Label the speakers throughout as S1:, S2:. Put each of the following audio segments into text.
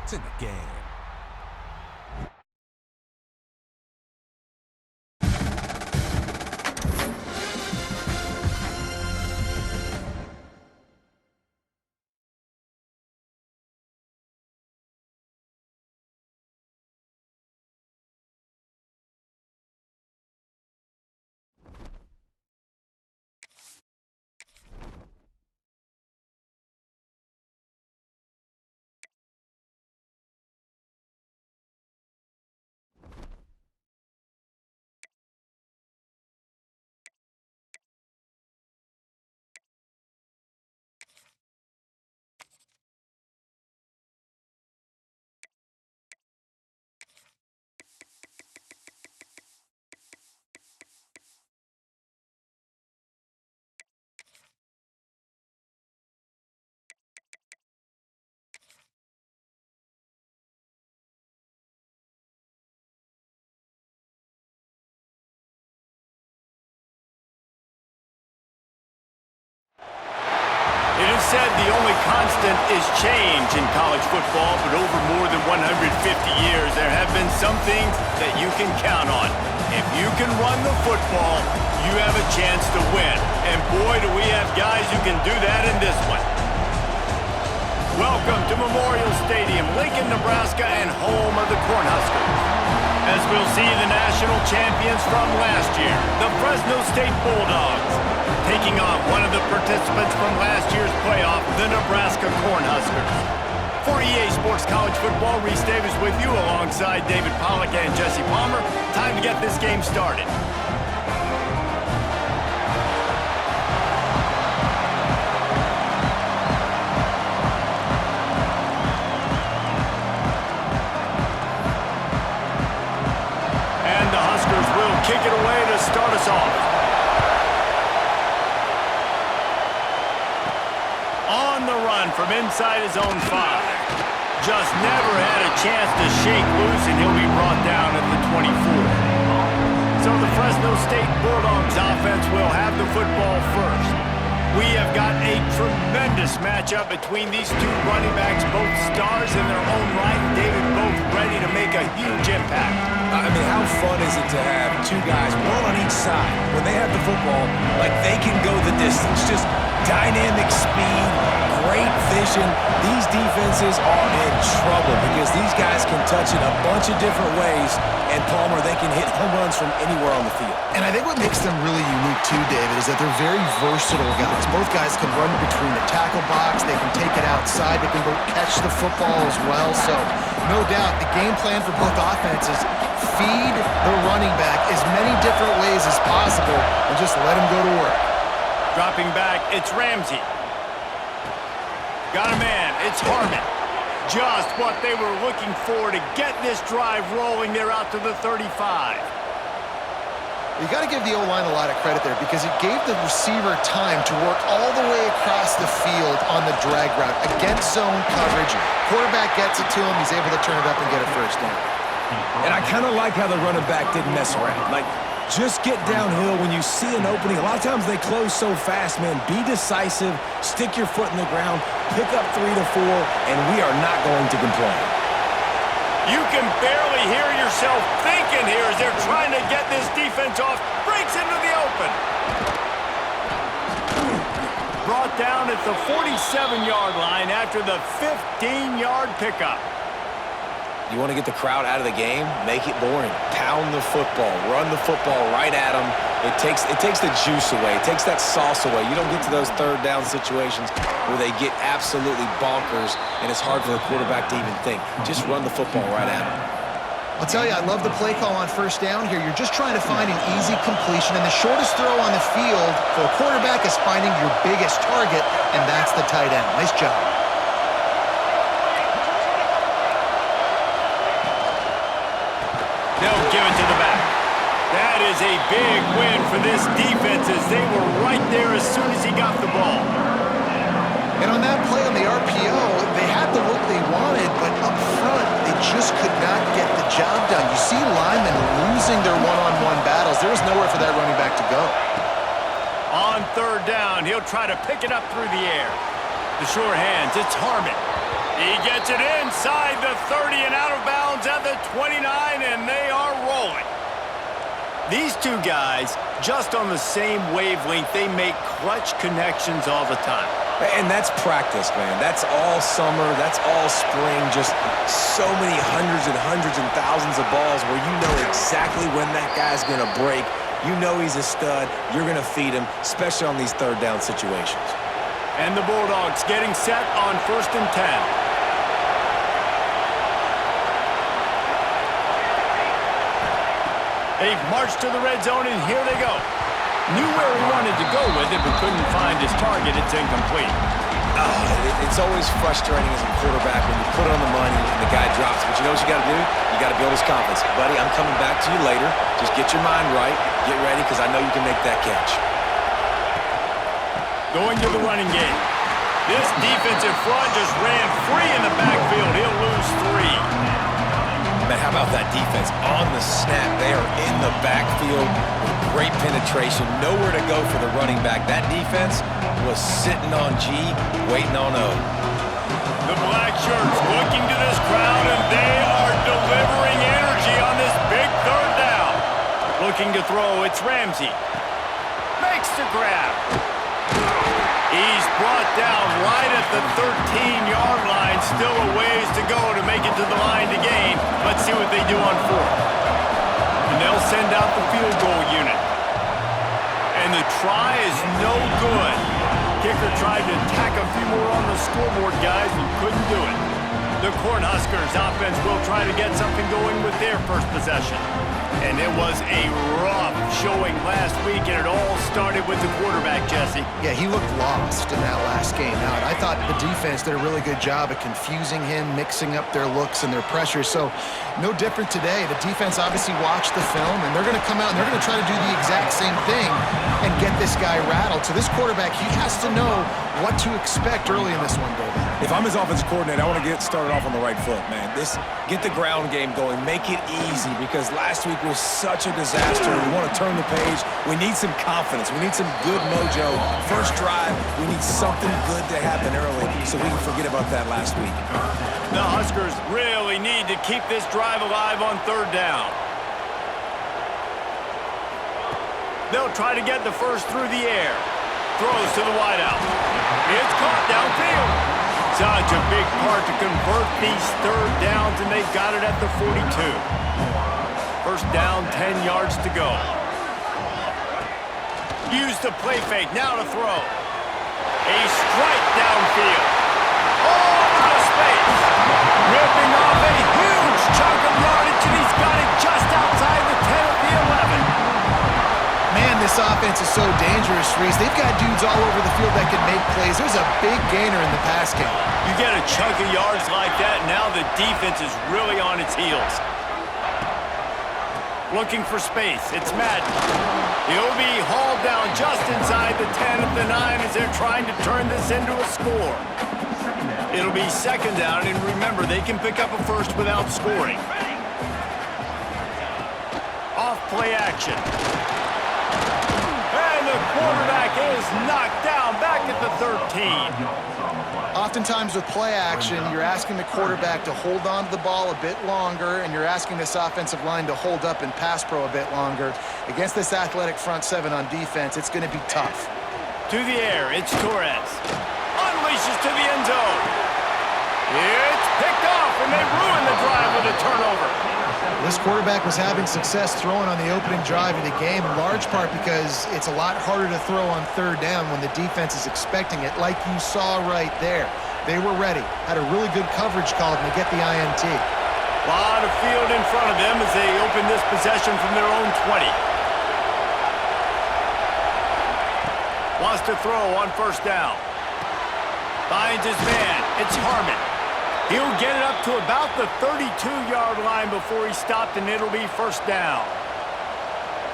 S1: It's in the game.
S2: It is said the only constant is change in college football, but over more than 150 years, there have been some things that you can count on. If you can run the football, you have a chance to win. And boy, do we have guys who can do that in this one. Welcome to Memorial Stadium, Lincoln, Nebraska, and home of the Cornhuskers. As we'll see the national champions from last year, the Fresno State Bulldogs, taking on one of the participants from last year's playoff, the Nebraska Cornhuskers. For EA Sports College Football, Reese Davis with you alongside David Pollack and Jesse Palmer. Time to get this game started. And the Huskers will kick it away to start us off. On the run from inside his own 5. Just never had a chance to shake loose, and he'll be brought down at the 24. So the Fresno State Bulldogs offense will have the football first. We have got a tremendous matchup between these two running backs, both stars in their own right. David, both ready to make a huge impact.
S3: I mean, how fun is it to have two guys, one on each side, when they have the football, like they can go the distance. Just dynamic speed, great vision. These defenses are in trouble because these guys can touch it a bunch of different ways, and Palmer, they can hit home runs from anywhere on the field.
S4: And I think what makes them really unique too, David, is that they're very versatile guys. Both guys can run between the tackle box, they can take it outside, they can both catch the football as well. So, no doubt, the game plan for both offenses, feed the running back as many different ways as possible and just let him go to work.
S2: Dropping back, it's Ramsey. Got a man, it's Harmon. Just what they were looking for to get this drive rolling. They're out to the 35.
S4: You got to give the O-line a lot of credit there because it gave the receiver time to work all the way across the field on the drag route against zone coverage. Quarterback gets it to him, he's able to turn it up and get a first down.
S3: And I kind of like how the running back didn't mess around. Like, just get downhill when you see an opening. A lot of times they close so fast, man. Be decisive, stick your foot in the ground, pick up 3 to 4, and we are not going to complain.
S2: You can barely hear yourself thinking here as they're trying to get this defense off. Breaks into the open. Brought down at the 47-yard line after the 15-yard pickup.
S3: You want to get the crowd out of the game? Make it boring. Pound the football. Run the football right at them. It takes the juice away. It takes that sauce away. You don't get to those third down situations where they get absolutely bonkers, and it's hard for the quarterback to even think. Just run the football right at them.
S4: I'll tell you, I love the play call on first down here. You're just trying to find an easy completion, and the shortest throw on the field for a quarterback is finding your biggest target, and that's the tight end. Nice job.
S2: They'll give it to the back. That is a big win for this defense as they were right there as soon as he got the ball.
S4: And on that play on the RPO, they had the look they wanted, but up front, they just could not get the job done. You see linemen losing their one-on-one battles. There was nowhere for that running back to go.
S2: On third down, he'll try to pick it up through the air. The sure hands, it's Harmon. He gets it inside the 30 and out of bounds at the 29, and they are rolling. These two guys, just on the same wavelength, they make clutch connections all the time.
S3: And that's practice, man. That's all summer. That's all spring. Just so many hundreds and thousands of balls where you know exactly when that guy's going to break. You know he's a stud. You're going to feed him, especially on these third down situations.
S2: And the Bulldogs getting set on 1st and 10. They've marched to the red zone, and here they go. Knew where he wanted to go with it, but couldn't find his target. It's incomplete.
S3: It's always frustrating as a quarterback when you put it on the money and the guy drops. But you know what you got to do? You got to build his confidence. Buddy, I'm coming back to you later. Just get your mind right. Get ready, because I know you can make that catch.
S2: Going to the running game. This defensive front just ran free in the backfield. He'll lose 3.
S3: Man, how about that defense? On the snap, they are in the backfield with great penetration. Nowhere to go for the running back. That defense was sitting on G, waiting on O.
S2: The black shirts looking to this crowd, and they are delivering energy on this big third down. Looking to throw, it's Ramsey. Makes the grab. He's brought down right at the 13-yard line. Still a ways to go to make it to the line to gain. Let's see what they do on 4th. And they'll send out the field goal unit. And the try is no good. Kicker tried to tack a few more on the scoreboard, guys, and couldn't do it. The Cornhuskers offense will try to get something going with their first possession. And it was a rough showing last week, and it all started with the quarterback, Jesse.
S4: Yeah, he looked lost in that last game out. I thought the defense did a really good job of confusing him, mixing up their looks and their pressure. So no different today. The defense obviously watched the film, and they're going to come out and they're going to try to do the exact same thing and get this guy rattled. So this quarterback, he has to know what to expect early in this one, David.
S3: If I'm his offensive coordinator, I want to get started off on the right foot, man. Get the ground game going. Make it easy, because last week was such a disaster. We want to turn the page. We need some confidence. We need some good mojo. First drive, we need something good to happen early so we can forget about that last week.
S2: The Huskers really need to keep this drive alive on 3rd down. They'll try to get the first through the air. Throws to the wideout. It's caught downfield. Such a big part to convert these 3rd downs, and they've got it at the 42. First down, 10 yards to go. Use the play fake, now to throw. A strike downfield. All out of space. Ripping off a huge chunk of yardage, and he's got it just outside the 10 of the 11.
S4: Man, this offense is so dangerous, Reese. They've got dudes all over the field that can make plays. There's a big gainer in the pass game.
S2: You get a chunk of yards like that, now the defense is really on its heels. Looking for space. It's Madden. He'll be hauled down just inside the 10 of the 9 as they're trying to turn this into a score. It'll be 2nd down, and remember, they can pick up a first without scoring. Off play action. And the quarterback is knocked down back at the 13.
S4: Oftentimes with play action, you're asking the quarterback to hold on to the ball a bit longer, and you're asking this offensive line to hold up and pass pro a bit longer. Against this athletic front 7 on defense, it's going to be tough.
S2: To the air, it's Torres. Unleashes to the end zone. It's picked off, and they ruin the drive with a turnover.
S4: This quarterback was having success throwing on the opening drive of the game, in large part because it's a lot harder to throw on 3rd down when the defense is expecting it, like you saw right there. They were ready, had a really good coverage call to get the INT.
S2: A lot of field in front of them as they open this possession from their own 20. Wants to throw on 1st down. Finds his man. It's Harmon. He'll get it up to about the 32-yard line before he stopped, and it'll be 1st down.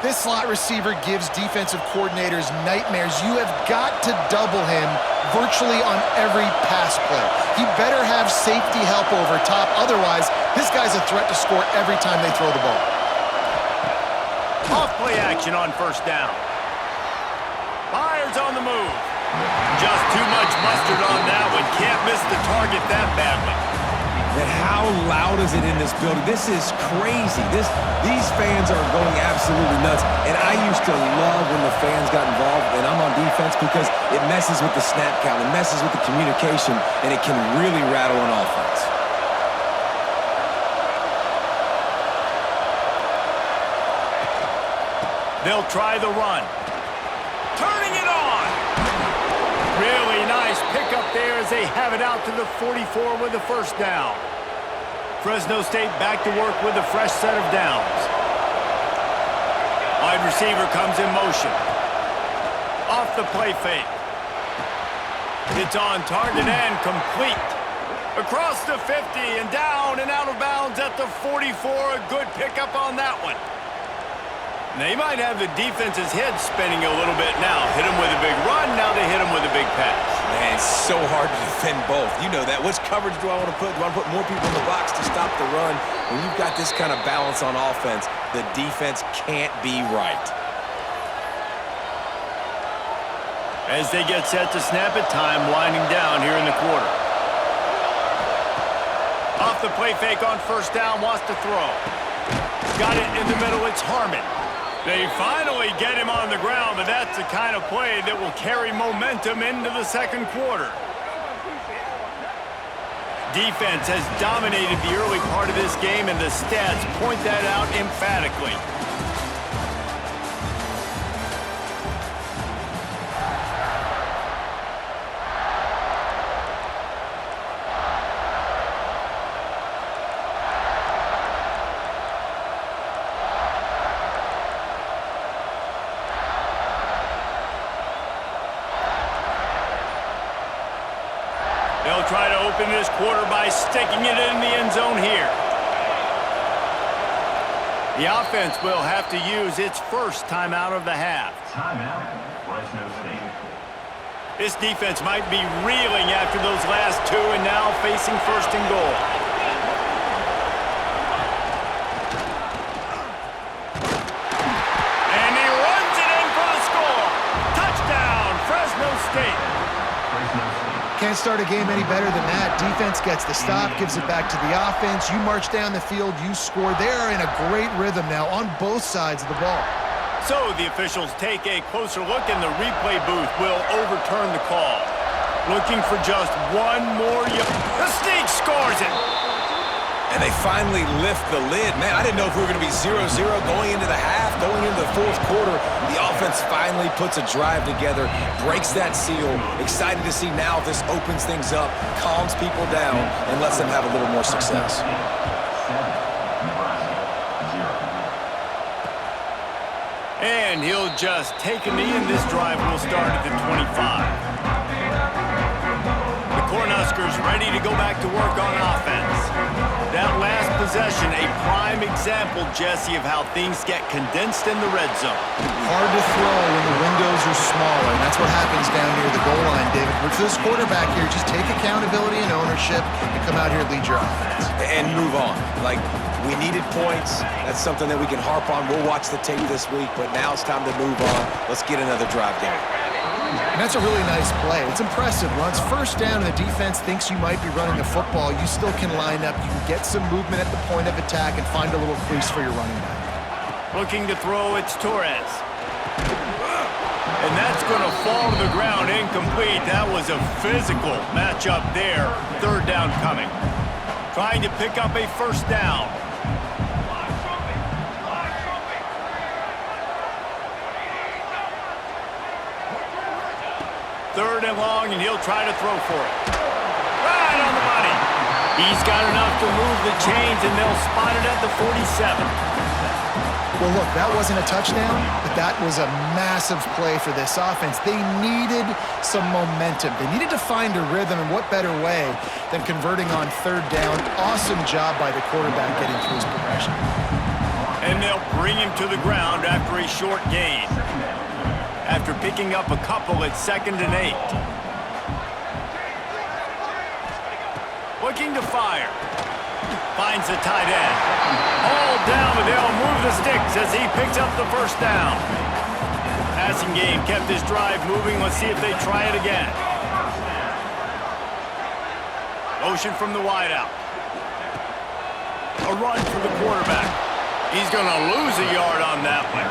S4: This slot receiver gives defensive coordinators nightmares. You have got to double him virtually on every pass play. He better have safety help over top. Otherwise, this guy's a threat to score every time they throw the ball.
S2: Off play action on 1st down. Fires on the move. Just too much mustard on that one. Can't miss the target that badly.
S3: And how loud is it in this building? This is crazy. These fans are going absolutely nuts. And I used to love when the fans got involved, and I'm on defense, because it messes with the snap count, it messes with the communication, and it can really rattle an offense.
S2: They'll try the run. Turning it on. Really nice pickup there as they have it out to the 44 with a first down. Fresno State back to work with a fresh set of downs. Wide receiver comes in motion. Off the play fake. It's on target and complete. Across the 50 and down and out of bounds at the 44. A good pickup on that one. They might have the defense's head spinning a little bit now. Hit him with a big run, now they hit him with a big pass.
S3: Man, it's so hard to defend both. You know that. Which coverage do I want to put? Do I want to put more people in the box to stop the run? When you've got this kind of balance on offense, the defense can't be right.
S2: As they get set to snap it, time winding down here in the quarter. Off the play fake on first down, wants to throw. Got it in the middle, it's Harmon. They finally get him on the ground, but that's the kind of play that will carry momentum into the second quarter. Defense has dominated the early part of this game, and the stats point that out emphatically. They'll try to open this quarter by sticking it in the end zone here. The offense will have to use its first timeout of the half.
S1: Timeout, Fresno State.
S2: This defense might be reeling after those last two and now facing first and goal. And he runs it in for the score. Touchdown, Fresno State.
S1: Fresno State.
S4: Can't start a game any better than that. Defense gets the stop, gives it back to the offense. You march down the field, you score. They're in a great rhythm now on both sides of the ball.
S2: So the officials take a closer look, and the replay booth will overturn the call. Looking for just one more. The Sneak scores it.
S3: And they finally lift the lid. Man, I didn't know if we were going to be 0-0 going into the half, going into the fourth quarter. The offense finally puts a drive together, breaks that seal. Excited to see now if this opens things up, calms people down, and lets them have a little more success.
S1: 7, Nebraska, 0.
S2: And he'll just take a knee, and this drive will start at the 25. The Cornhuskers ready to go back to work on offense. That last possession, a prime example, Jesse, of how things get condensed in the red zone.
S4: Hard to throw when the windows are smaller, and that's what happens down near the goal line, David. But for this quarterback here, just take accountability and ownership and come out here and lead your offense.
S3: And move on. Like, we needed points. That's something that we can harp on. We'll watch the tape this week, but now it's time to move on. Let's get another drive going.
S4: And that's a really nice play. It's impressive. Once first down and the defense thinks you might be running the football, you still can line up. You can get some movement at the point of attack and find a little crease for your running back.
S2: Looking to throw, it's Torres. And that's going to fall to the ground incomplete. That was a physical matchup there. Third down coming. Trying to pick up a first down. Third and long, and he'll try to throw for it. Right on the money. He's got enough to move the chains, and they'll spot it at the 47.
S4: Well, look, that wasn't a touchdown, but that was a massive play for this offense. They needed some momentum. They needed to find a rhythm, and what better way than converting on third down. Awesome job by the quarterback getting through his progression.
S2: And they'll bring him to the ground after a short gain. After picking up a couple at 2nd and 8. Looking to fire. Finds the tight end. All down, but they'll move the sticks as he picks up the first down. Passing game kept this drive moving. Let's see if they try it again. Motion from the wideout. A run for the quarterback. He's going to lose a yard on that one.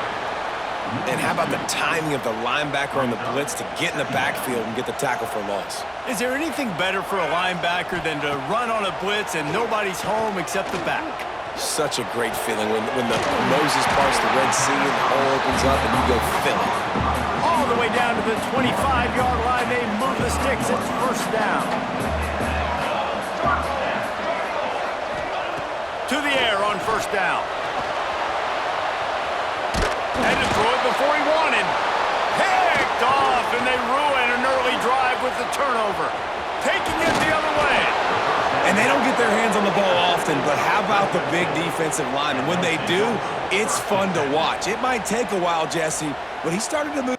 S3: And how about the timing of the linebacker on the blitz to get in the backfield and get the tackle for loss?
S2: Is there anything better for a linebacker than to run on a blitz and nobody's home except the back?
S3: Such a great feeling when the Moses parts the Red Sea and the hole opens up and you go fill it.
S2: All the way down to the 25-yard line. They move the sticks. It's first down. To the air on first down. Had to throw it before he wanted. Picked off, and they ruin an early drive with the turnover. Taking it the other way.
S3: And they don't get their hands on the ball often, but how about the big defensive line? And when they do, it's fun to watch. It might take a while, Jesse, but he started to move.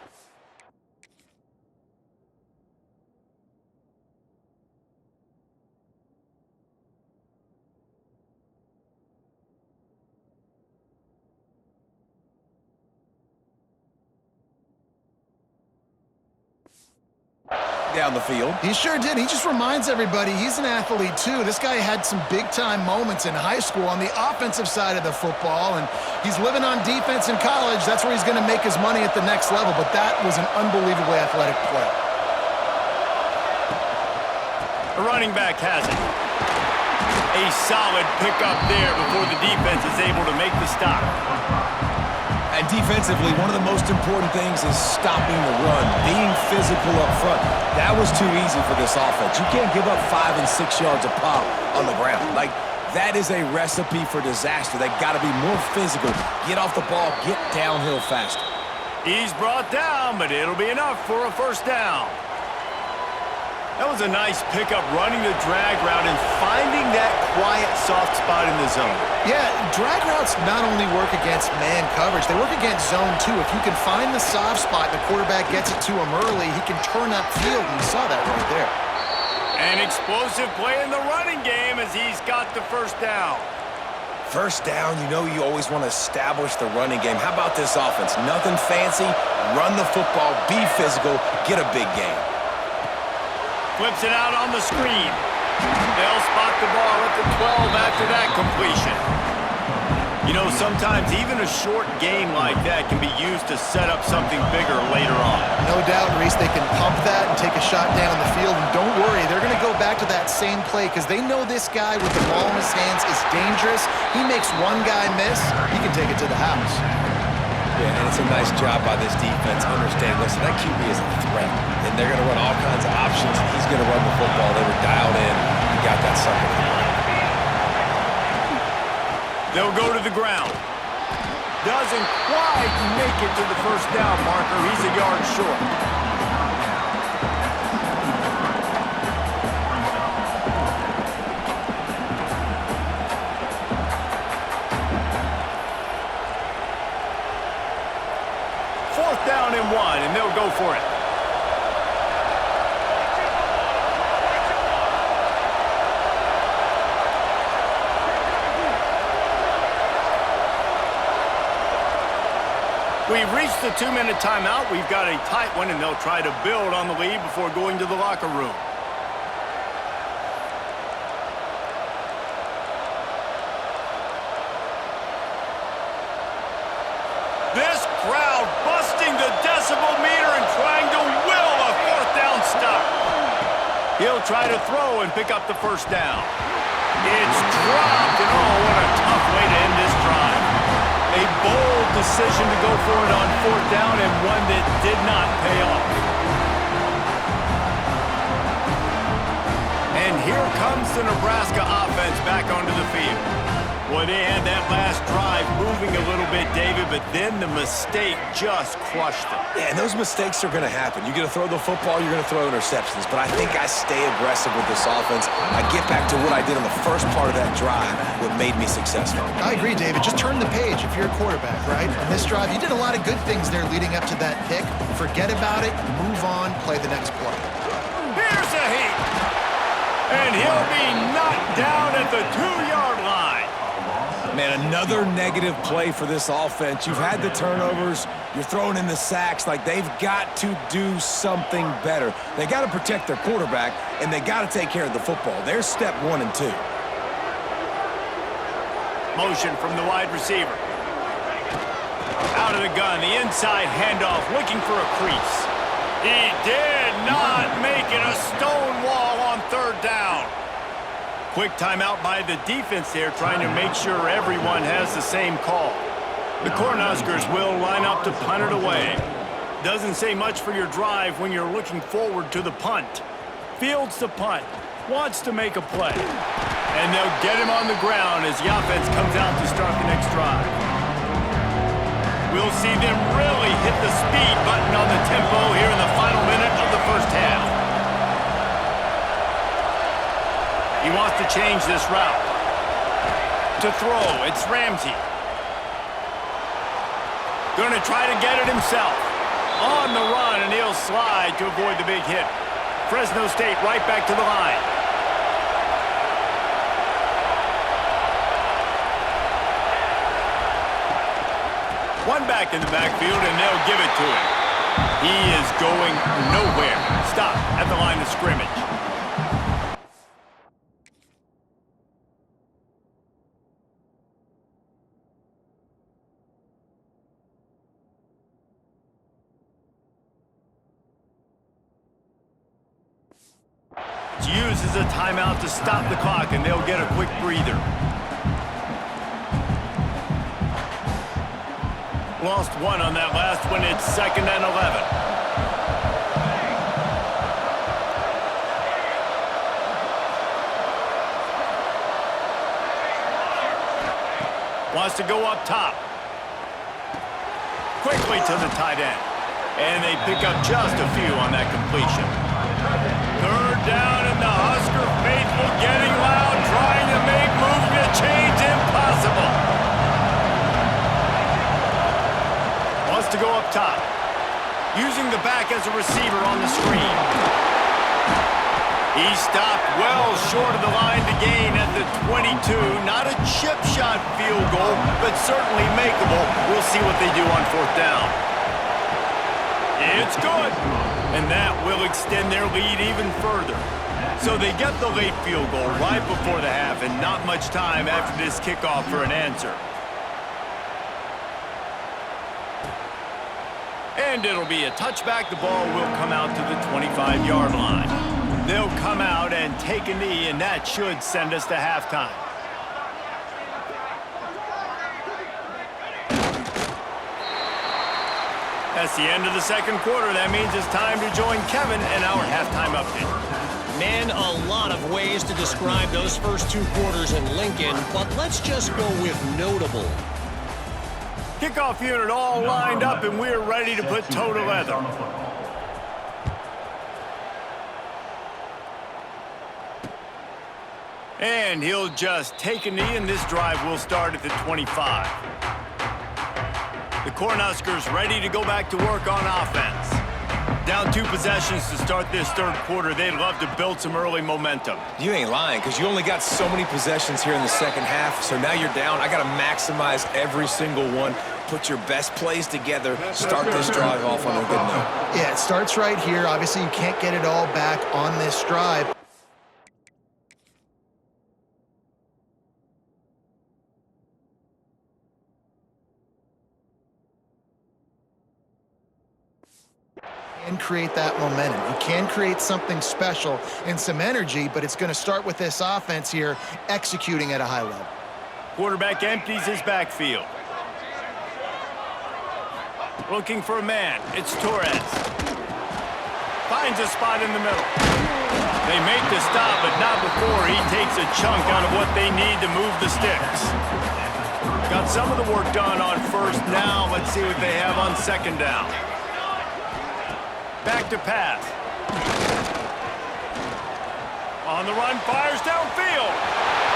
S3: Down the field.
S4: He sure did. He just reminds everybody he's an athlete, too. This guy had some big-time moments in high school on the offensive side of the football, and he's living on defense in college. That's where he's going to make his money at the next level, but that was an unbelievably athletic play.
S2: The running back has it. A solid pickup there before the defense is able to make the stop.
S3: And defensively, one of the most important things is stopping the run, being physical up front. That was too easy for this offense. You can't give up 5 and 6 yards a pop on the ground. Like, that is a recipe for disaster. They got to be more physical, get off the ball, get downhill faster.
S2: He's brought down, but it'll be enough for a first down. That was a nice pickup, running the drag route and finding that quiet, soft spot in the zone.
S4: Yeah, drag routes not only work against man coverage, they work against zone, too. If you can find the soft spot, the quarterback gets it to him early, he can turn upfield, and you saw that right there.
S2: An explosive play in the running game as he's got the first down.
S3: First down, you know you always want to establish the running game. How about this offense? Nothing fancy, run the football, be physical, get a big gain.
S2: Flips it out on the screen. They'll spot the ball at the 12 after that completion. You know, sometimes even a short game like that can be used to set up something bigger later on.
S4: No doubt, Reese, they can pump that and take a shot down the field. And don't worry, they're going to go back to that same play because they know this guy with the ball in his hands is dangerous. He makes one guy miss, he can take it to the house.
S3: Yeah, and it's a nice job by this defense. Understand, listen, that QB is a threat. And they're going to run all kinds of options. He's going to run the football. They were dialed in. He got that sucker.
S2: They'll go to the ground. Doesn't quite make it to the first down marker. He's a yard short. Fourth down and 1, and they'll go for it. We've reached the 2-minute timeout. We've got a tight one, and they'll try to build on the lead before going to the locker room. This crowd busting the decibel meter and trying to will a fourth down stop. He'll try to throw and pick up the first down. It's dropped, and oh, what a tough way to end this drive. A bold decision to go for it on fourth down and one that did not pay off. And here comes the Nebraska offense back onto the field. Well, they had that last drive moving a little bit, David, but then the mistake just crushed them.
S3: Yeah, and those mistakes are going to happen. You're going to throw the football, you're going to throw interceptions. But I think I stay aggressive with this offense. I get back to what I did on the first part of that drive, what made me successful.
S4: I agree, David. Just turn the page if you're a quarterback, right? On this drive, you did a lot of good things there leading up to that pick. Forget about it, move on, play the next play.
S2: Here's a heat. And he'll be knocked down at the 2-yard line.
S3: Man, another Another negative play for this offense. You've had the turnovers. You're throwing in the sacks. Like, they've got to do something better. They got to protect their quarterback, and they got to take care of the football. There's step 1 and 2.
S2: Motion from the wide receiver. Out of the gun, the inside handoff, looking for a crease. He did not make it. A stone wall on 3rd down. Quick timeout by the defense there, trying to make sure everyone has the same call. The Cornhuskers will line up to punt it away. Doesn't say much for your drive when you're looking forward to the punt. Fields the punt, wants to make a play. And they'll get him on the ground as the offense comes out to start the next drive. We'll see them really hit the speed button on the tempo here in the final minute of the first half. He wants to change this route. To throw, it's Ramsey. Going to try to get it himself. On the run, and he'll slide to avoid the big hit. Fresno State right back to the line. One back in the backfield, and they'll give it to him. He is going nowhere. Stop at the line of scrimmage. Uses a timeout to stop the clock, and they'll get a quick breather. Lost 1 on that last one. It's 2nd and 11. Wants to go up top. Quickly to the tight end. And they pick up just a few on that completion. 3rd down, and the Husker faithful getting loud, trying to make moving a change impossible. Wants to go up top. Using the back as a receiver on the screen. He stopped well short of the line to gain at the 22. Not a chip shot field goal, but certainly makeable. We'll see what they do on 4th down. It's good. And that will extend their lead even further. So they get the late field goal right before the half, and not much time after this kickoff for an answer. And it'll be a touchback. The ball will come out to the 25-yard line. They'll come out and take a knee, and that should send us to halftime. That's the end of the 2nd quarter. That means it's time to join Kevin in our halftime update.
S5: Man, a lot of ways to describe those first 2 quarters in Lincoln, but let's just go with notable.
S2: Kickoff unit all lined up, and we're ready to put toe to leather. And he'll just take a knee, and this drive will start at the 25. The Cornhuskers ready to go back to work on offense. Down 2 possessions to start this 3rd quarter. They'd love to build some early momentum.
S3: You ain't lying, because you only got so many possessions here in the 2nd half, so now you're down. I got to maximize every single one. Put your best plays together. Start this drive off on a good note.
S4: Yeah, it starts right here. Obviously, you can't get it all back on this drive. And create that momentum. You can create something special and some energy, but it's going to start with this offense here executing at a high level.
S2: Quarterback empties his backfield. Looking for a man. It's Torres. Finds a spot in the middle. They make the stop, but not before he takes a chunk out of what they need to move the sticks. Got some of the work done on 1st. Now let's see what they have on 2nd down. Back to pass. On the run, fires downfield.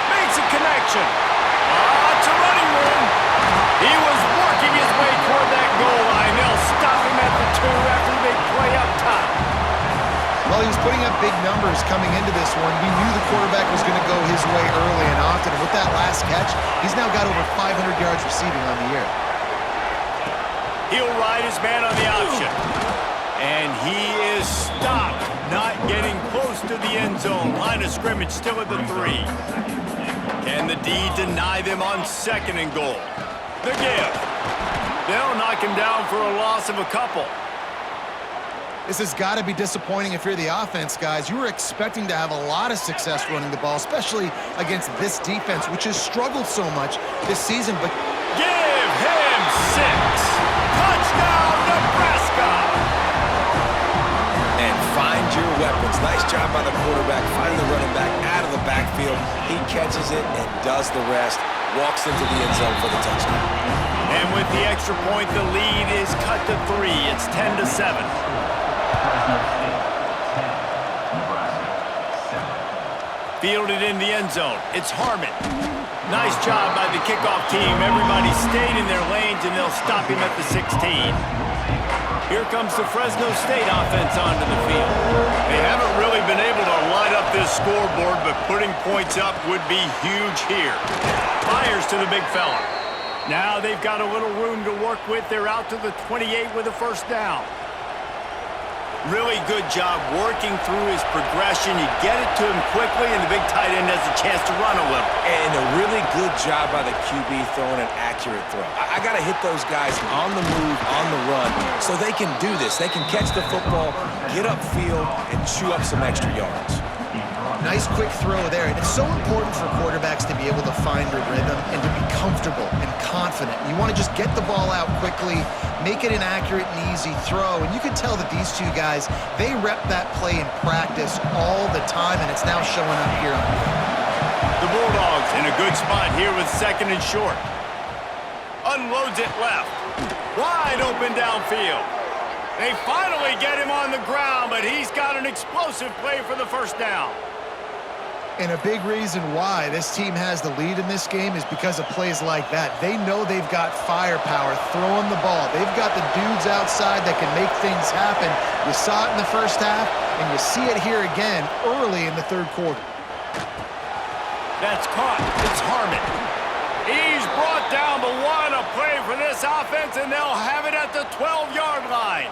S2: Makes a connection. It's a running room. He was working his way toward that goal line. They'll stop him at the 2 after the big play up top.
S4: Well, he was putting up big numbers coming into this one. We knew the quarterback was going to go his way early and often. And with that last catch, he's now got over 500 yards receiving on the year.
S2: He'll ride his man on the option. And he is stopped, not getting close to the end zone. Line of scrimmage still at the 3. Can the D deny them on 2nd and goal? The give. They'll knock him down for a loss of a couple.
S4: This has got to be disappointing if you're the offense, guys. You were expecting to have a lot of success running the ball, especially against this defense, which has struggled so much this season. But
S2: give him 6. Touchdown, Nebraska!
S3: And find your weapons. Nice job by the quarterback, finding the running back out of the backfield. He catches it and does the rest. Walks into the end zone for the touchdown.
S2: And with the extra point, the lead is cut to 3. It's 10-7. Fielded in the end zone. It's Harmon. Nice job by the kickoff team. Everybody stayed in their lanes, and they'll stop him at the 16. Here comes the Fresno State offense onto the field. They haven't really been able to light up this scoreboard, but putting points up would be huge here. Fires to the big fella. Now they've got a little room to work with. They're out to the 28 with a first down. Really good job working through his progression. You get it to him quickly, and the big tight end has a chance to run a little.
S3: And a really good job by the QB throwing an accurate throw. I got to hit those guys on the move, on the run, so they can do this. They can catch the football, get upfield, and chew up some extra yards.
S4: nice quick throw there. And it's so important for quarterbacks to be able to find a rhythm and to be comfortable and confident. You want to just get the ball out quickly, make it an accurate and easy throw. And you can tell that these two guys, they rep that play in practice all the time, and it's now showing up here on film.
S2: The Bulldogs in a good spot here with second and short. Unloads it left. Wide open downfield. They finally get him on the ground, but he's got an explosive play for the first down.
S4: And a big reason why this team has the lead in this game is because of plays like that. They know they've got firepower throwing the ball. They've got the dudes outside that can make things happen. You saw it in the first half, and you see it here again early in the third quarter.
S2: That's caught. It's Harmon. He's brought down, but what a play for this offense, and they'll have it at the 12-yard line.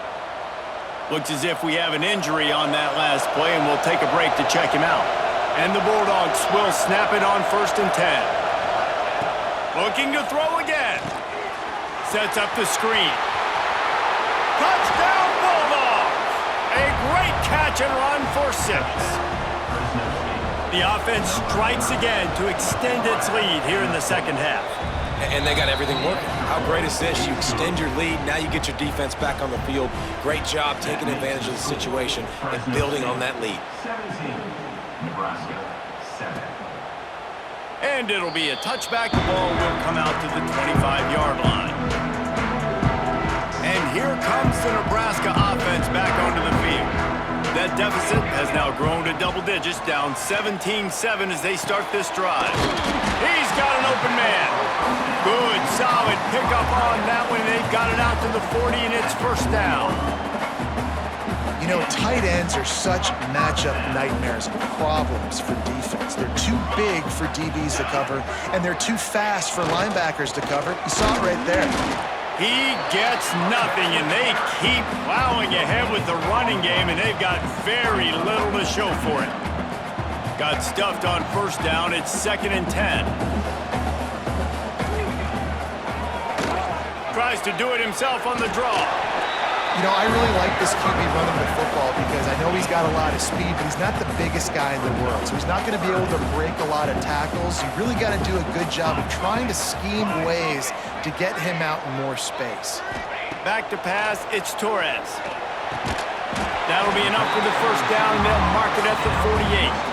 S2: Looks as if we have an injury on that last play, and we'll take a break to check him out. And the Bulldogs will snap it on 1st and 10. Looking to throw again. Sets up the screen. Touchdown, Bulldogs! A great catch and run for 6. The offense strikes again to extend its lead here in the second half.
S3: And they got everything working. How great is this? You extend your lead, now you get your defense back on the field. Great job taking advantage of the situation and building on that lead.
S1: 17, Nebraska, 7.
S2: And it'll be a touchback. The ball will come out to the 25-yard line. And here comes the Nebraska offense back onto the field. That deficit has now grown to double digits, down 17-7 as they start this drive. He's got an open man. Good, solid pickup on that one. They've got it out to the 40, and it's first down.
S4: You know, tight ends are such matchup nightmares and problems for defense. They're too big for DBs to cover, and they're too fast for linebackers to cover. You saw it right there.
S2: He gets nothing, and they keep plowing ahead with the running game, and they've got very little to show for it. Got stuffed on first down. It's 2nd and 10. Tries to do it himself on the draw.
S4: You know, I really like this QB running the football because I know he's got a lot of speed, but he's not the biggest guy in the world. So he's not going to be able to break a lot of tackles. You really got to do a good job of trying to scheme ways to get him out in more space.
S2: Back to pass, it's Torres. That'll be enough for the first down, and they'll mark it at the 48.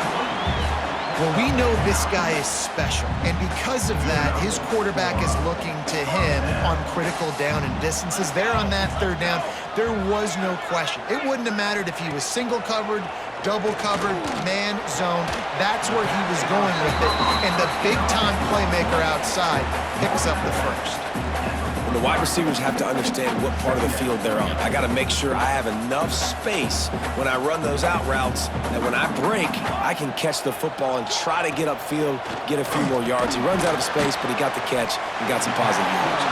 S4: Well, we know this guy is special, and because of that, his quarterback is looking to him on critical down and distances. There on that third down, there was no question. It wouldn't have mattered if he was single covered, double covered, man, zone. That's where he was going with it, and the big-time playmaker outside picks up the first.
S3: And the wide receivers have to understand what part of the field they're on. I got to make sure I have enough space when I run those out routes that when I break, I can catch the football and try to get upfield, get a few more yards. He runs out of space, but he got the catch and got some positive yards.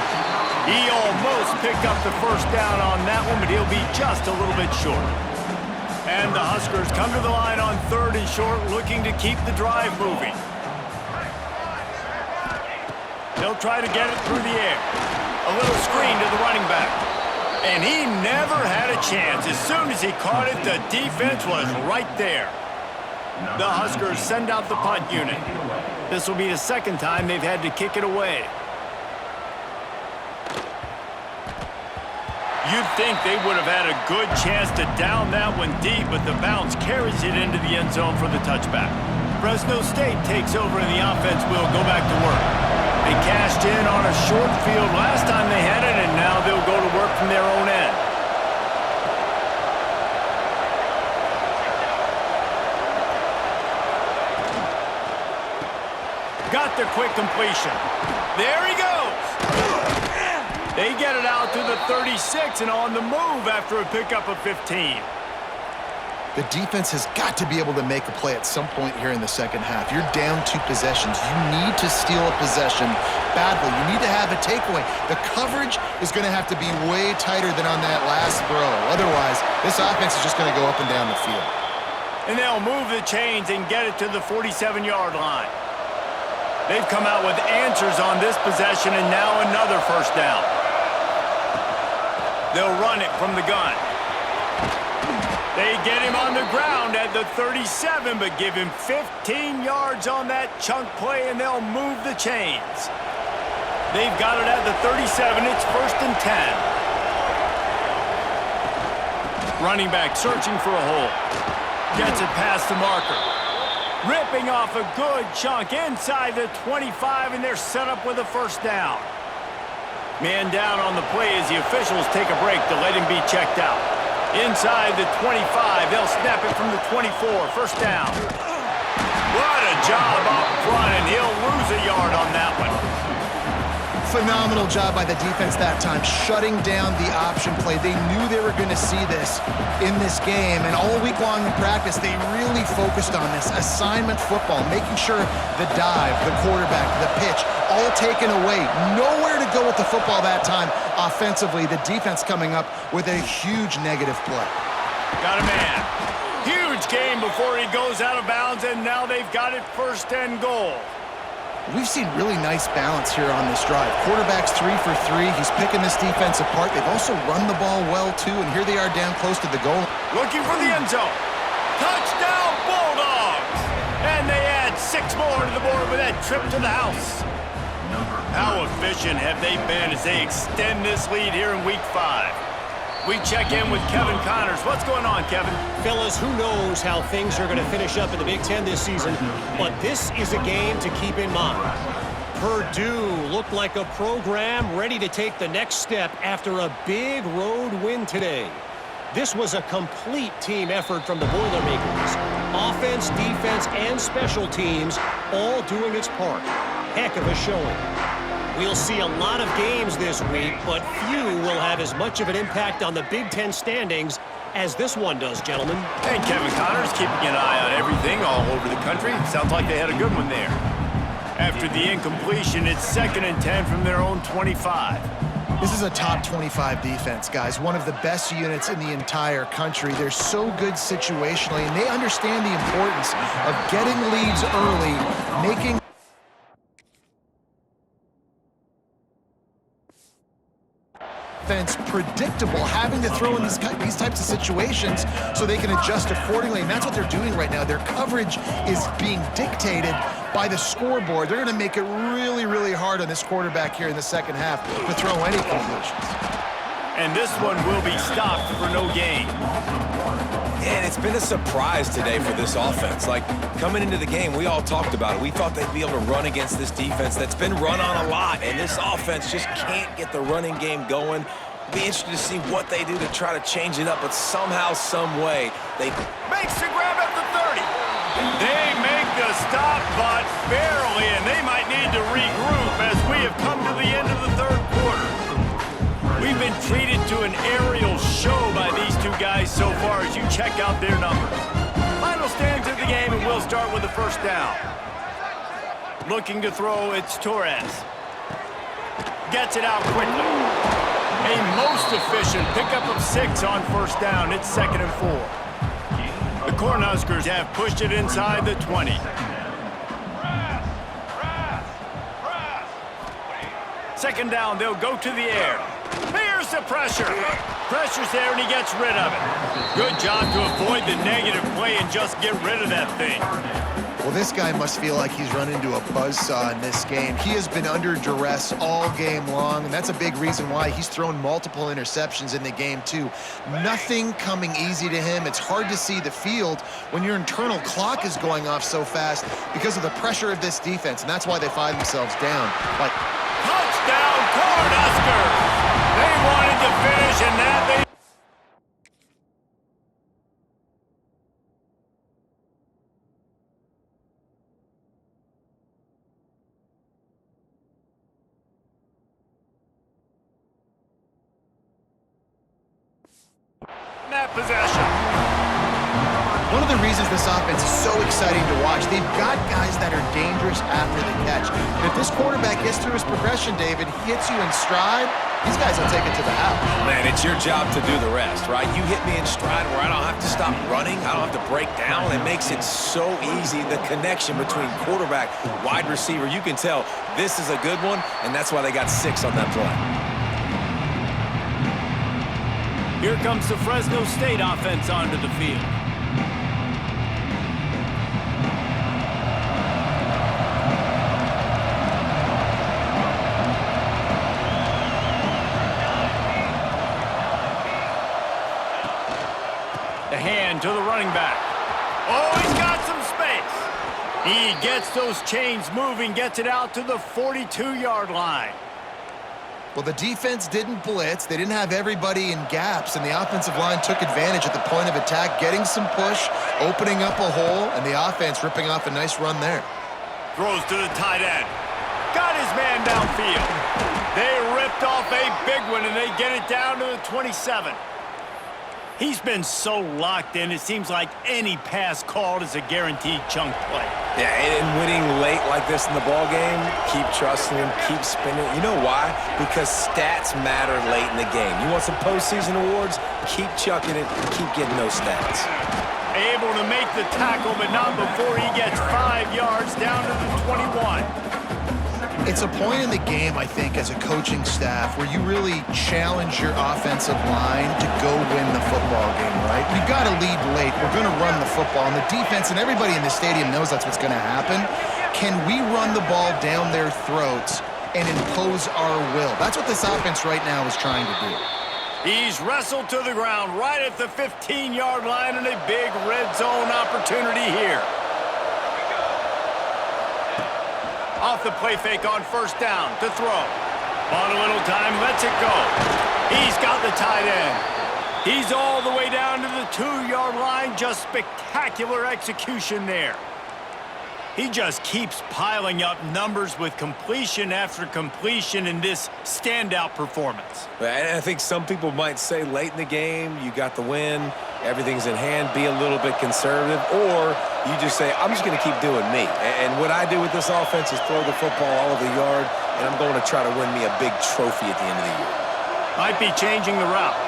S2: He almost picked up the first down on that one, but he'll be just a little bit short. And the Huskers come to the line on 3rd and short, looking to keep the drive moving. They'll try to get it through the air. A little screen to the running back. And he never had a chance. As soon as he caught it, the defense was right there. The Huskers send out the punt unit. This will be the second time they've had to kick it away. You'd think they would have had a good chance to down that one deep, but the bounce carries it into the end zone for the touchback. Fresno State takes over and the offense will go back to work. They cashed in on a short field last time they had it, and now they'll go to work from their own end. Got the quick completion. There he goes. They get it out to the 36 and on the move after a pickup of 15.
S4: The defense has got to be able to make a play at some point here in the second half. You're down 2 possessions. You need to steal a possession badly. You need to have a takeaway. The coverage is going to have to be way tighter than on that last throw. Otherwise, this offense is just going to go up and down the field.
S2: And they'll move the chains and get it to the 47-yard line. They've come out with answers on this possession and now another first down. They'll run it from the gun. They get him on the ground at the 37, but give him 15 yards on that chunk play, and they'll move the chains. They've got it at the 37. It's 1st and 10. Running back searching for a hole. Gets it past the marker. Ripping off a good chunk inside the 25, and they're set up with a first down. Man down on the play as the officials take a break to let him be checked out. Inside the 25, they'll snap it from the 24. First down. What a job up front, and he'll lose a yard on that one.
S4: Phenomenal job by the defense that time, shutting down the option play. They knew they were going to see this in this game, and all week long in practice, they really focused on this assignment football, making sure the dive, the quarterback, the pitch, all taken away. Nowhere to go with the football that time offensively. The defense coming up with a huge negative play.
S2: Got a man. Huge game before he goes out of bounds, and now they've got it 1st and goal.
S4: We've seen really nice balance here on this drive. Quarterback's 3 for 3. He's picking this defense apart. They've also run the ball well, too, and here they are down close to the goal.
S2: Looking for the end zone. Touchdown, Bulldogs! And they add 6 more to the board with that trip to the house. How efficient have they been as they extend this lead here in Week 5? We check in with Kevin Connors. What's going on, Kevin?
S5: Fellas, who knows how things are going to finish up in the Big Ten this season, but this is a game to keep in mind. Purdue looked like a program ready to take the next step after a big road win today. This was a complete team effort from the Boilermakers. Offense, defense, and special teams all doing its part. Heck of a showing. We'll see a lot of games this week, but few will have as much of an impact on the Big Ten standings as this one does, gentlemen.
S2: And Kevin Connors keeping an eye on everything all over the country. Sounds like they had a good one there. After the incompletion, it's 2nd and 10 from their own 25.
S4: This is a top 25 defense, guys. One of the best units in the entire country. They're so good situationally, and they understand the importance of getting leads early, making offense predictable, having to throw in these types of situations so they can adjust accordingly, and that's what they're doing right now. Their coverage is being dictated by the scoreboard. They're going to make it really, really hard on this quarterback here in the second half to throw any completions.
S2: And this one will be stopped for no gain.
S3: And it's been a surprise today for this offense. Like, coming into the game, we all talked about it. We thought they'd be able to run against this defense that's been run on a lot, and this offense just can't get the running game going. Be interested to see what they do to try to change it up, but somehow, some way, they
S2: Makes the grab at the 30. They make the stop, but barely, and they might need to regroup as we have come to the end of the third quarter. We've been treated to an aerial show by these two guys so far as you check out their numbers. Final standings of the game, and we'll start with the first down. Looking to throw, it's Torres. Gets it out quickly. A most efficient pickup of 6 on first down. It's 2nd and 4. The Cornhuskers have pushed it inside the 20. Second down, they'll go to the air. Here's the pressure. Pressure's there, and he gets rid of it. Good job to avoid the negative play and just get rid of that thing.
S4: Well, this guy must feel like he's run into a buzzsaw in this game. He has been under duress all game long, and that's a big reason why he's thrown multiple interceptions in the game, too. Nothing coming easy to him. It's hard to see the field when your internal clock is going off so fast because of the pressure of this defense, and that's why they find themselves down. Like,
S2: touchdown, Cornhuskers! They wanted to finish, and that they... that possession.
S4: one of the reasons this offense is so exciting to watch, they've got guys that are dangerous after the catch. And if this quarterback gets through his progression, David, hits you in stride, these guys will take it to the house.
S3: Man, it's your job to do the rest, right? You hit me in stride where I don't have to stop running. I don't have to break down. It makes it so easy, the connection between quarterback, wide receiver. You can tell this is a good one, and that's why they got 6 on that play.
S2: Here comes the Fresno State offense onto the field. The hand to the running back. Oh, he's got some space. He gets those chains moving, gets it out to the 42-yard line.
S4: Well, the defense didn't blitz. They didn't have everybody in gaps, and the offensive line took advantage at the point of attack, getting some push, opening up a hole, and the offense ripping off a nice run there.
S2: Throws to the tight end. Got his man downfield. They ripped off a big one, and they get it down to the 27. He's been so locked in, it seems like any pass called is a guaranteed chunk play.
S3: Yeah, and winning late like this in the ball game, keep trusting him, keep spinning. You know why? Because stats matter late in the game. You want some postseason awards? Keep chucking it, keep getting those stats.
S2: Able to make the tackle, but not before he gets 5 yards down to the 21.
S4: It's a point in the game, I think, as a coaching staff where you really challenge your offensive line to go win the football game, right? We've got to lead late. We're going to run the football. And the defense and everybody in the stadium knows that's what's going to happen. Can we run the ball down their throats and impose our will? That's what this offense right now is trying to do.
S2: He's wrestled to the ground right at the 15-yard line, and a big red zone opportunity here. Off the play fake on first down to throw. On a little time, lets it go. He's got the tight end. He's all the way down to the 2-yard line. Just spectacular execution there. He just keeps piling up numbers with completion after completion in this standout performance.
S3: And I think some people might say late in the game, you got the win, everything's in hand, be a little bit conservative, or you just say, I'm just going to keep doing me. And what I do with this offense is throw the football all over the yard, and I'm going to try to win me a big trophy at the end of the year.
S2: Might be changing the route.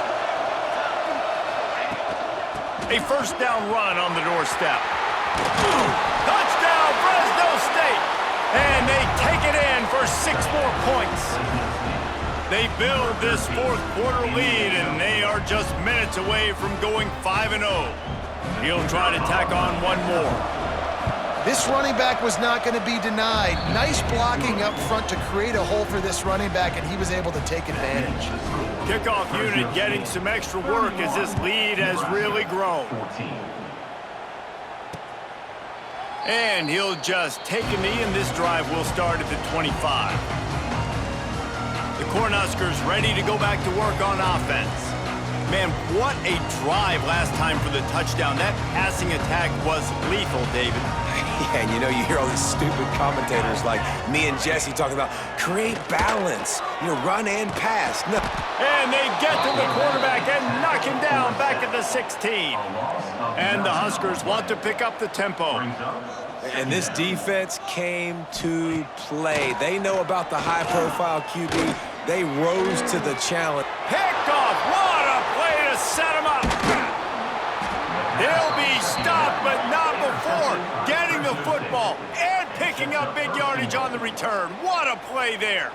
S2: A first down run on the doorstep. Touchdown, Fresno State! And they take it in for 6 more points. They build this fourth-quarter lead, and they are just minutes away from going 5-0. He'll try to tack on one more.
S4: This running back was not going to be denied. Nice blocking up front to create a hole for this running back, and he was able to take advantage.
S2: Kickoff unit getting some extra work as this lead has really grown. And he'll just take a knee, and this drive will start at the 25. The Cornhuskers ready to go back to work on offense. Man, what a drive last time for the touchdown. That passing attack was lethal, David.
S3: Yeah, and you know, you hear all these stupid commentators like me and Jesse talking about create balance, run and pass. No.
S2: And they get to the quarterback and knock him down back at the 16. And the Huskers want to pick up the tempo.
S3: And this defense came to play. They know about the high-profile QB. They rose to the challenge.
S2: Picked off. What a play to set him up. He'll be stopped, but not before getting the football and picking up big yardage on the return. What a play there.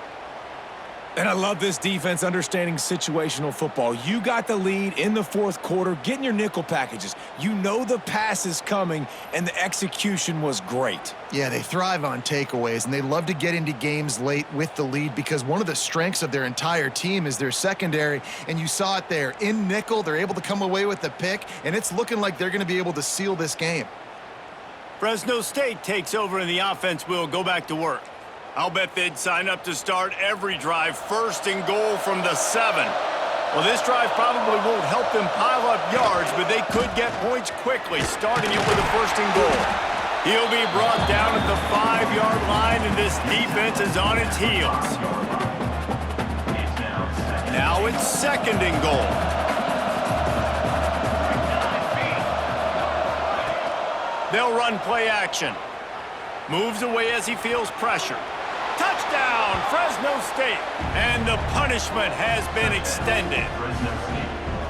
S3: And I love this defense understanding situational football. You got the lead in the fourth quarter, getting your nickel packages. You know the pass is coming, and the execution was great.
S4: Yeah, they thrive on takeaways, and they love to get into games late with the lead because one of the strengths of their entire team is their secondary, and you saw it there. In nickel, they're able to come away with the pick, and it's looking like they're going to be able to seal this game.
S2: Fresno State takes over, and the offense will go back to work. I'll bet they'd sign up to start every drive first and goal from the 7. Well, this drive probably won't help them pile up yards, but they could get points quickly, starting it with a first and goal. He'll be brought down at the 5-yard line, and this defense is on its heels. Now it's second and goal. They'll run play action. Moves away as he feels pressure. Touchdown, Fresno State. And the punishment has been extended.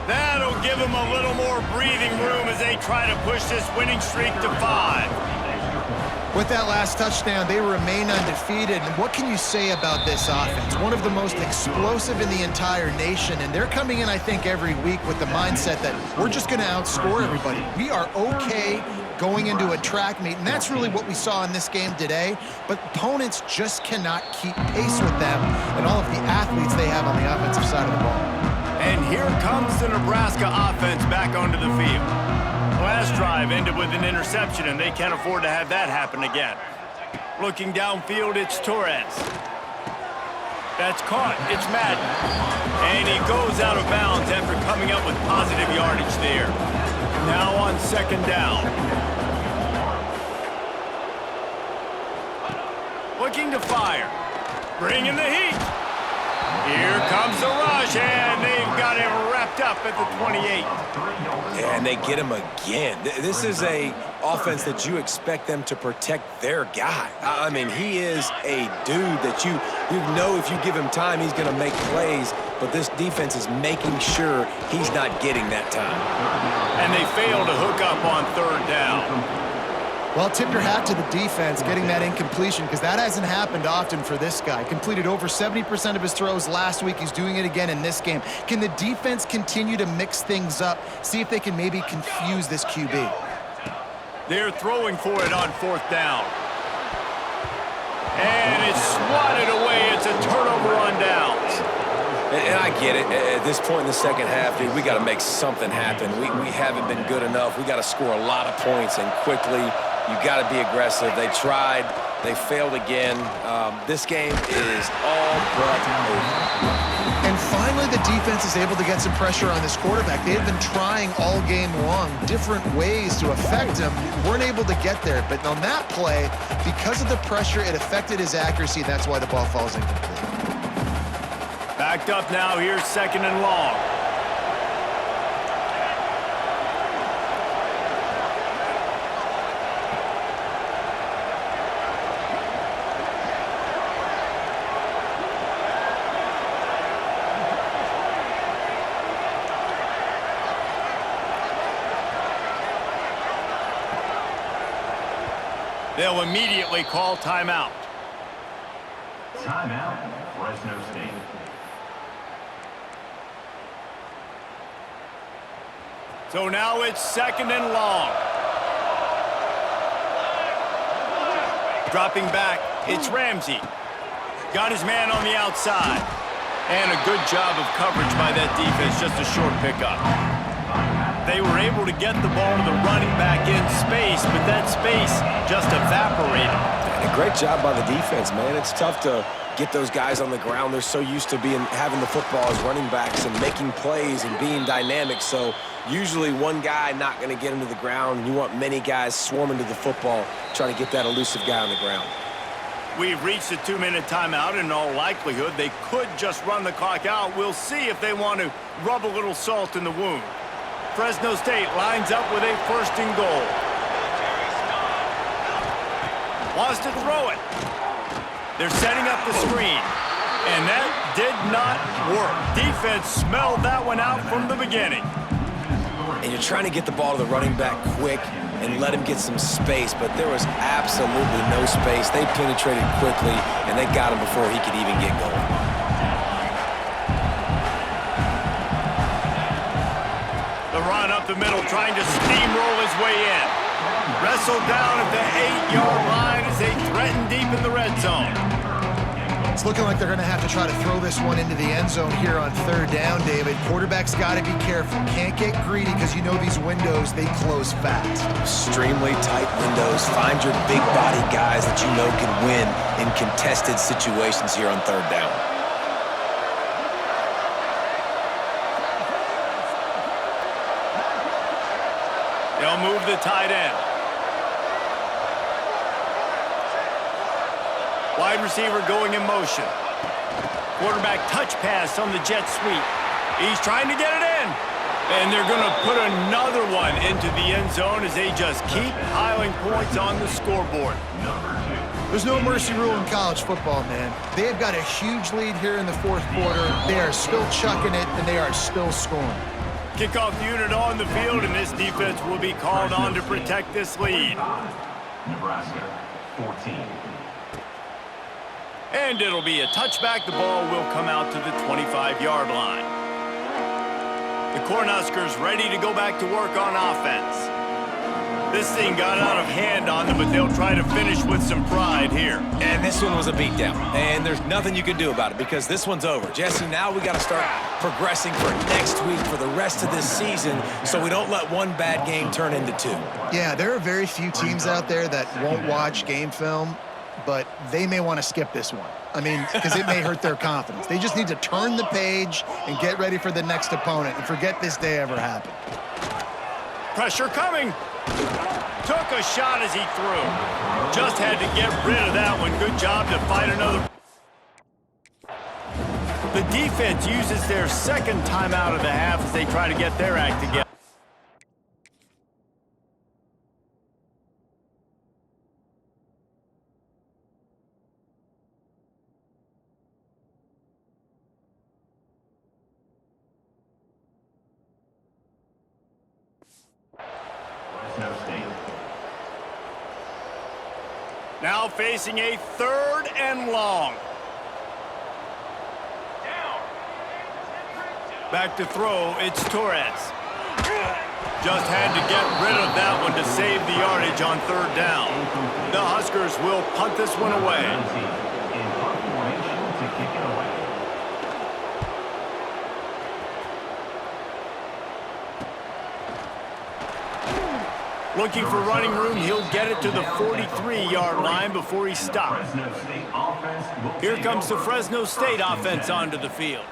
S2: That'll give them a little more breathing room as they try to push this winning streak to 5.
S4: With that last touchdown, they remain undefeated. And what can you say about this offense? One of the most explosive in the entire nation. And they're coming in, I think, every week with the mindset that we're just going to outscore everybody. We are okay going into a track meet, and that's really what we saw in this game today. But opponents just cannot keep pace with them and all of the athletes they have on the offensive side of the ball.
S2: And here comes the Nebraska offense back onto the field. Last drive ended with an interception, and they can't afford to have that happen again. Looking downfield, it's Torres. That's caught. It's Madden. And he goes out of bounds after coming up with positive yardage there. Now on second down. Looking to fire. Bringing the heat. Here comes the rush, and they've got him wrapped up at the 28.
S3: Yeah, and they get him again. This is a offense that you expect them to protect their guy. I mean, he is a dude that you know if you give him time, he's going to make plays, but this defense is making sure he's not getting that time.
S2: And they fail to hook up on third down.
S4: Well, tip your hat to the defense getting that incompletion because that hasn't happened often for this guy. Completed over 70% of his throws last week. He's doing it again in this game. Can the defense continue to mix things up, see if they can maybe confuse this QB?
S2: They're throwing for it on fourth down. And it's swatted away. It's a turnover on downs.
S3: And I get it. At this point in the second half, dude, we got to make something happen. We haven't been good enough. We got to score a lot of points and quickly. You got to be aggressive. They tried. They failed again. This game is all but over.
S4: And finally, the defense is able to get some pressure on this quarterback. They have been trying all game long, different ways to affect him. Weren't able to get there. But on that play, because of the pressure, it affected his accuracy. That's why the ball falls incomplete.
S2: Backed up now. Here's second and long. They'll immediately call timeout.
S1: Timeout, Fresno State.
S2: So now it's second and long. Dropping back, it's Ramsey. Got his man on the outside. And a good job of coverage by that defense, just a short pickup. They were able to get the ball to the running back in space, but that space just evaporated.
S3: And great job by the defense, man. It's tough to get those guys on the ground. They're so used to having the football as running backs and making plays and being dynamic. So usually one guy not going to get him to the ground. You want many guys swarming to the football, trying to get that elusive guy on the ground.
S2: We've reached a 2-minute timeout. In all likelihood, they could just run the clock out. We'll see if they want to rub a little salt in the wound. Fresno State lines up with a 1st and goal. Wants to throw it. They're setting up the screen. And that did not work. Defense smelled that one out from the beginning.
S3: And you're trying to get the ball to the running back quick and let him get some space, but there was absolutely no space. They penetrated quickly, and they got him before he could even get going.
S2: The run up the middle, trying to steamroll his way in. Wrestled down at the 8-yard line as they threaten deep in the red zone.
S4: It's looking like they're going to have to try to throw this one into the end zone here on 3rd down, David. Quarterback's got to be careful. Can't get greedy because you know these windows, they close fast.
S3: Extremely tight windows. Find your big body guys that you know can win in contested situations here on 3rd down.
S2: They'll move the tight end. Wide receiver going in motion. Quarterback touch pass on the jet sweep. He's trying to get it in. And they're going to put another one into the end zone as they just keep piling points on the scoreboard.
S4: There's no mercy rule in college football, man. They've got a huge lead here in the 4th quarter. They are still chucking it, and they are still scoring.
S2: Kickoff unit on the field, and this defense will be called on to protect this lead.
S1: Nebraska, 14.
S2: And it'll be a touchback. The ball will come out to the 25-yard line. The Cornhuskers ready to go back to work on offense. This thing got out of hand on them, but they'll try to finish with some pride here.
S3: And this one was a beatdown. And there's nothing you can do about it because this one's over. Jesse, now we got to start progressing for next week for the rest of this season so we don't let one bad game turn into 2.
S4: Yeah, there are very few teams out there that won't watch game film, but they may want to skip this one. I mean, because it may hurt their confidence. They just need to turn the page and get ready for the next opponent and forget this day ever happened.
S2: Pressure coming. Took a shot as he threw. Just had to get rid of that one. Good job to fight another. The defense uses their 2nd timeout of the half as they try to get their act together.
S1: Fresno State.
S2: Now facing a 3rd and long. Back to throw, it's Torres. Just had to get rid of that one to save the yardage on 3rd down. The Huskers will punt this one away.
S1: In punt formation to kick it away.
S2: Looking for running room, he'll get it to the 43-yard line before he stops. Here comes the Fresno State offense onto the field.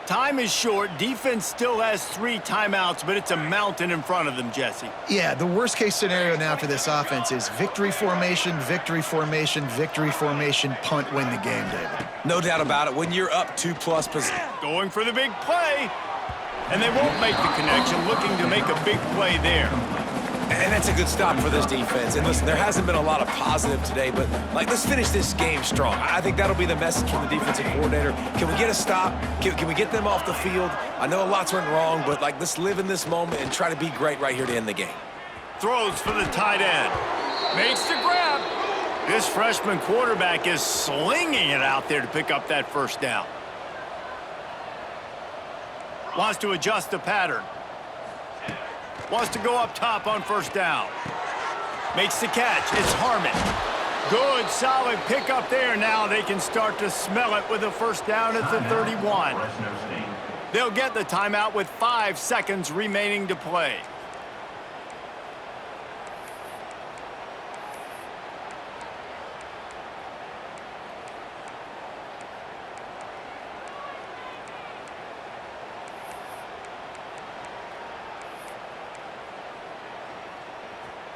S2: Time is short. Defense still has 3 timeouts, but it's a mountain in front of them, Jesse.
S4: Yeah, the worst-case scenario now for this offense is victory formation, victory formation, victory formation, punt, win the game, David.
S3: No doubt about it. When you're up 2+ possessions.
S2: Going for the big play. And they won't make the connection, looking to make a big play there.
S3: And that's a good stop for this defense. And listen, there hasn't been a lot of positive today, but let's finish this game strong. I think that'll be the message from the defensive coordinator. Can we get a stop? Can we get them off the field? I know a lot's went wrong, but let's live in this moment and try to be great right here to end the game.
S2: Throws for the tight end. Makes the grab. This freshman quarterback is slinging it out there to pick up that 1st down. Wants to adjust the pattern. Wants to go up top on 1st down. Makes the catch. It's Harmon. Good, solid pickup there. Now they can start to smell it with a 1st down at the 31. They'll get the timeout with 5 seconds remaining to play.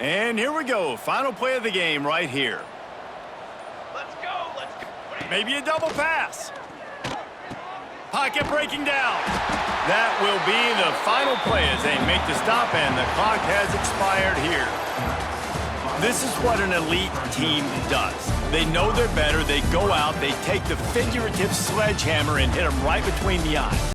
S2: And here we go. Final play of the game right here.
S6: Let's go. Let's go.
S2: Maybe a double pass. Pocket breaking down. That will be the final play as they make the stop, and the clock has expired here. This is what an elite team does. They know they're better. They go out. They take the figurative sledgehammer and hit them right between the eyes.